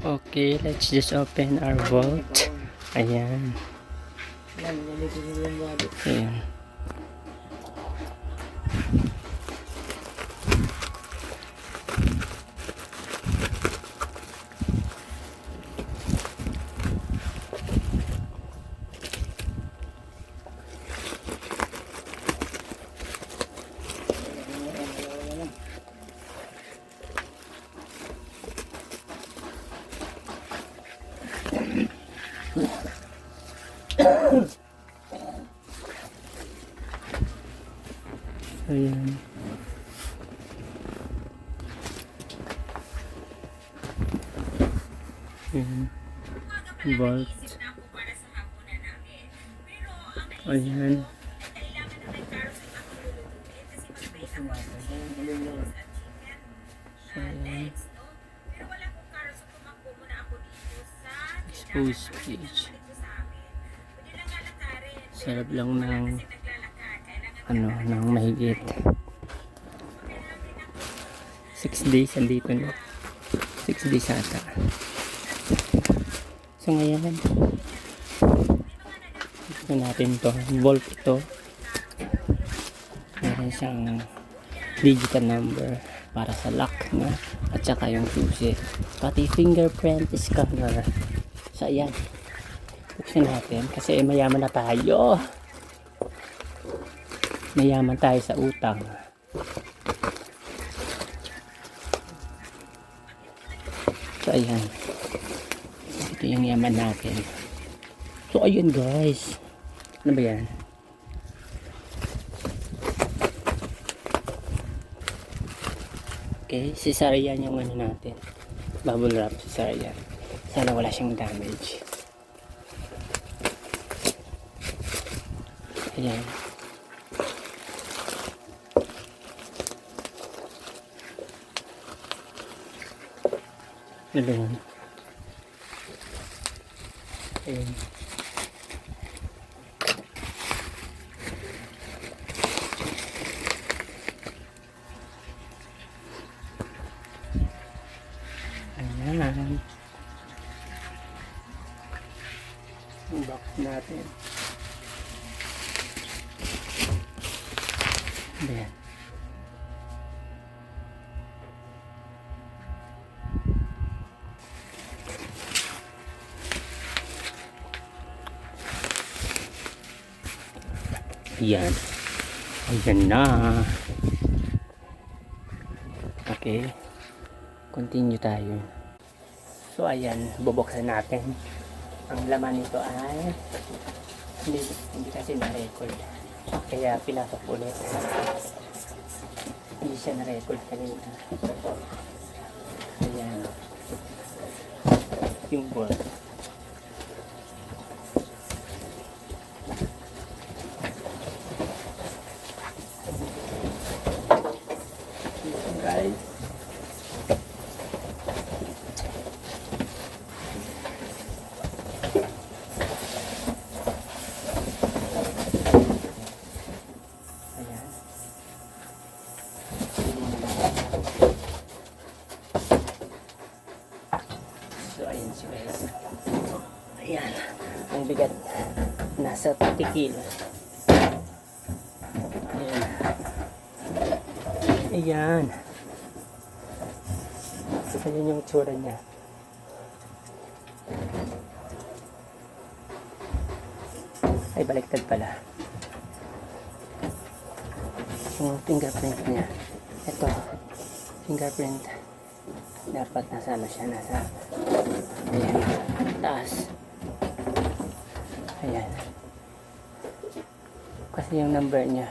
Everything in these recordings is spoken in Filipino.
Okay, let's just open our vault. Ayan. Ayan. Ayan. Ayan. Vault. Ayan. Ayan. Expose page. Sarap lang ng ng mahigit 6 days andito na. 6 days ata. So ngayon ito natin to vault ito. Meron siyang digital number para sa lock na at saka yung susi pati fingerprint scanner. So ayan, buksan natin kasi mayaman na tayo, mayaman tayo sa utang. So ayan, ito yung yaman natin. So ayun guys, ano ba yan? Okay, sisarayan yung ano natin, bubble wrap, sisarayan. Sana wala siyang damage. Ayan. Ayan. Ayan. Ayan. Ang box natin. Ayan. Ayan. Ayan na. Okay. Continue tayo. So ayan, bubuksan natin. Ang laman nito ay hindi kasi na-record. Kaya pinasok ulit. Hindi siya na-record kanina. Ayan. Yung board. Guys. So ayan siya guys. Ayan. Ang bigat. Nasa 30 kilos. Ayan. Ayan. So yun yung tsura niya. Ay baliktad pala. Yung fingerprint niya. Ito. Fingerprint. Dapat nasa ano siya, nasa ayan, taas. Ayan. Kasi yung number niya.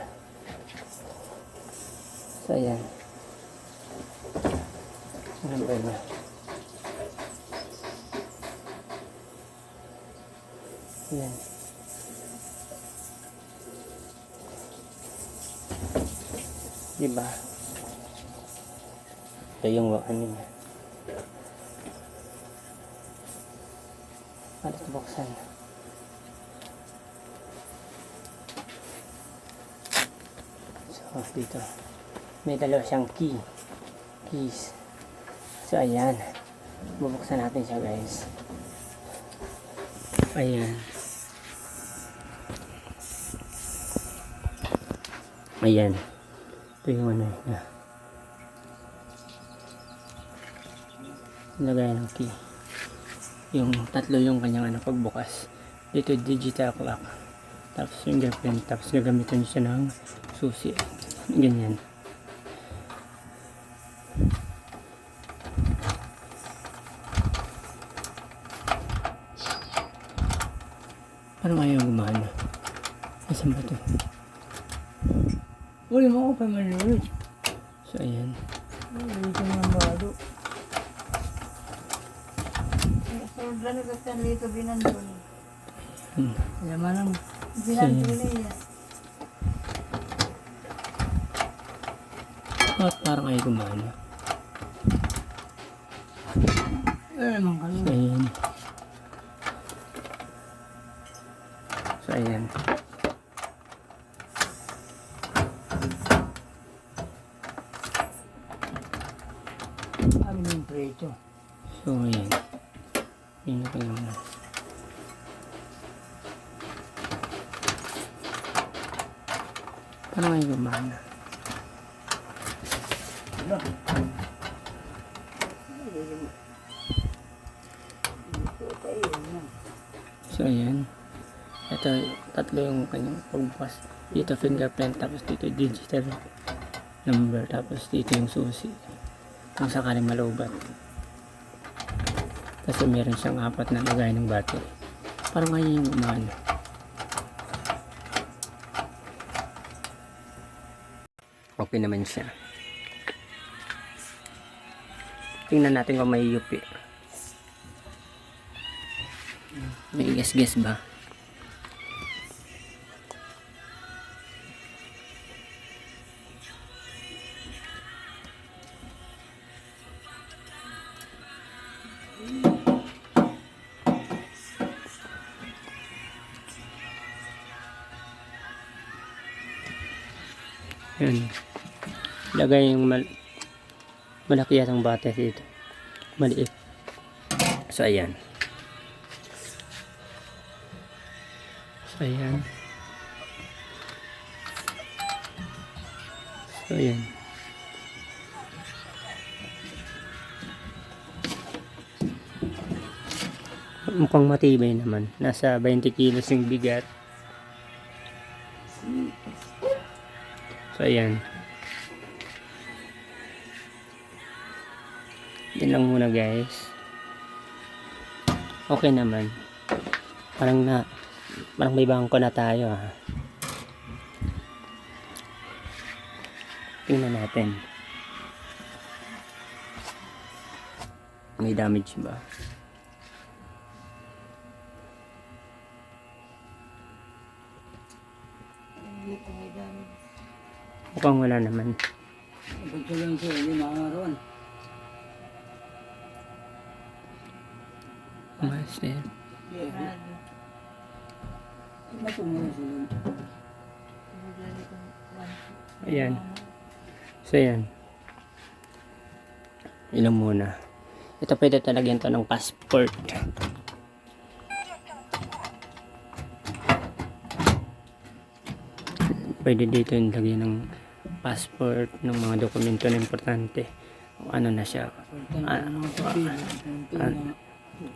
So ayan. Yung number niya. Ayan. Diba? Ito yung ano niya. Paano ito buksan? So, dito. May dalawa siyang keys. So, ayan. Bubuksan natin siya guys. Ayan. Ayan. Ito yung ano na. Lagay ng key. Yung tatlo yung kanyang ano pagbukas. Dito digital clock. Tapos fingerprint. Tapos gagamitin siya ng susi. Ganyan. Parang ayaw gumana. Asan ba ito? Uy, mo ko pa manulit. So ayan. Ito nga bado. Sobrang nagkaktan dito binandun. Yaman ang binandun niya. Bakit parang ayaw gumana? Naman ka So ayan. So ayan. Amin yung preto. So ayan. Yun ko lang na. Parang ayaw gumana. Ano? So ayan. Ito tatlo yung kanyang pagbukas. Dito fingerprint, tapos dito digital number, tapos dito yung susi kung sakaling malubat. Kasi meron siyang 4 na lagay ng battery. Parang ngayon yung umano. Okay naman siya. Tingnan natin kung may yupi. May guess ba? Yan. Lagay yung malaki yatang battery dito. Maliit. So ayan. So ayan. So ayan. Mukhang matibay naman. Nasa 20 kilos yung bigat. So ayan. Yan lang muna guys. Okay naman. Parang may bangko na tayo ha. Tingnan natin. May damage ba? Mukhang wala naman. Ito lang siya, hindi makaroon. Master. Ayan. So ayan. Ilang muna. Ito pwede talagyan to ng passport. Pwede dito yung lagyan ng passport, ng mga dokumento na importante. Ano na siya.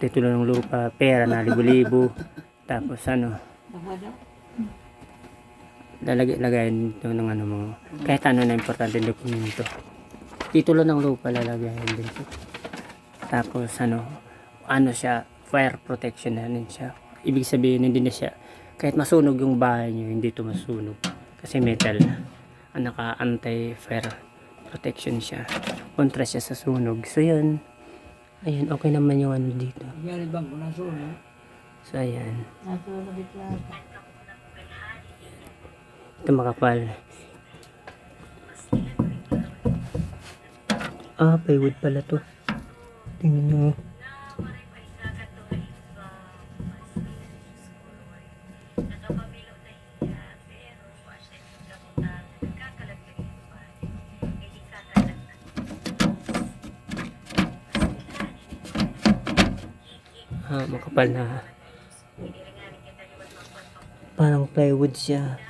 Titulo ng lupa, pera na libo-libo. Tapos ano. Lagayan dito ng ano mo. Kahit ano na importante dokumento. Titulo ng lupa lalagayan dito. Tapos ano siya, fire protection na rin siya. Ibig sabihin hindi na siya, kahit masunog yung bahay niyo, hindi ito masunog. Kasi metal. Naka anti-fire protection siya. Kontra siya sa sunog. So yun. Ayan, okay naman yung ano dito. Gari bang kung nasunog? So ayan. Nasunog dito lang. Ito makapal. Plywood pala to. Tingnan nyo. makapal na parang plywood siya.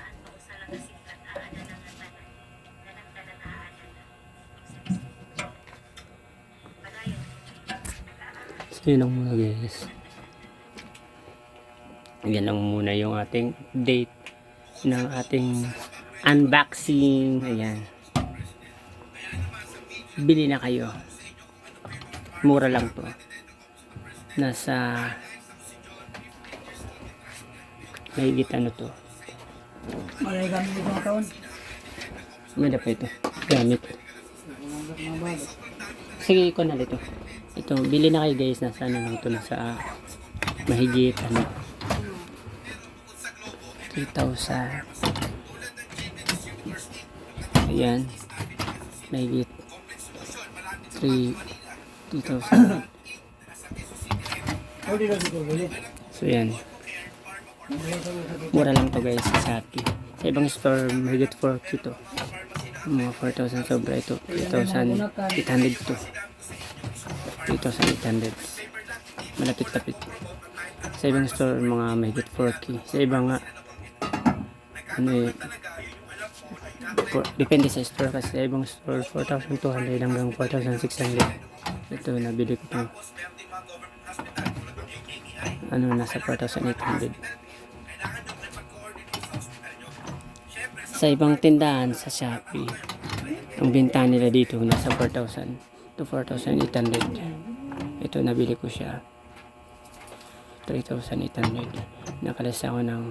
So yun lang muna guys. Yan lang muna yung ating update ng ating unboxing. Ayan. Bili na kayo. Mura lang to. Nasa mahigit ano to. Malay kami dito mga taon. Maganda pa ito. Gamit. Kumanggap mga bado. Sige, ikaw na dito. Ito, bili na kayo guys. Nasa ano lang to. Nasa mahigit ano. 3,000. Ayan. Mahigit 3,000. O, di lang dito ulit. So yan. Mura lang to guys sa Shopee. Sa ibang store, mahigit 4K to. Mga 4,000 sobra ito. 3,800 to. 3,800. Malapit-lapit. Sa ibang store, mga mahigit 4K. Sa ibang nga, ano eh, depende sa store kasi sa ibang store, 4,200 hanggang 4,600. Ito, nabili ko to. Ano, nasa 4,800. Sa ibang tindahan sa Shopee, ang benta nila dito nasa 4,000 to 4,800. Ito, nabili ko siya 3,800. Nakalas ako ng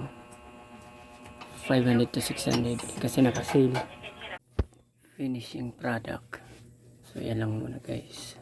500 to 600 kasi naka-sale. Finishing product. So yan lang muna guys.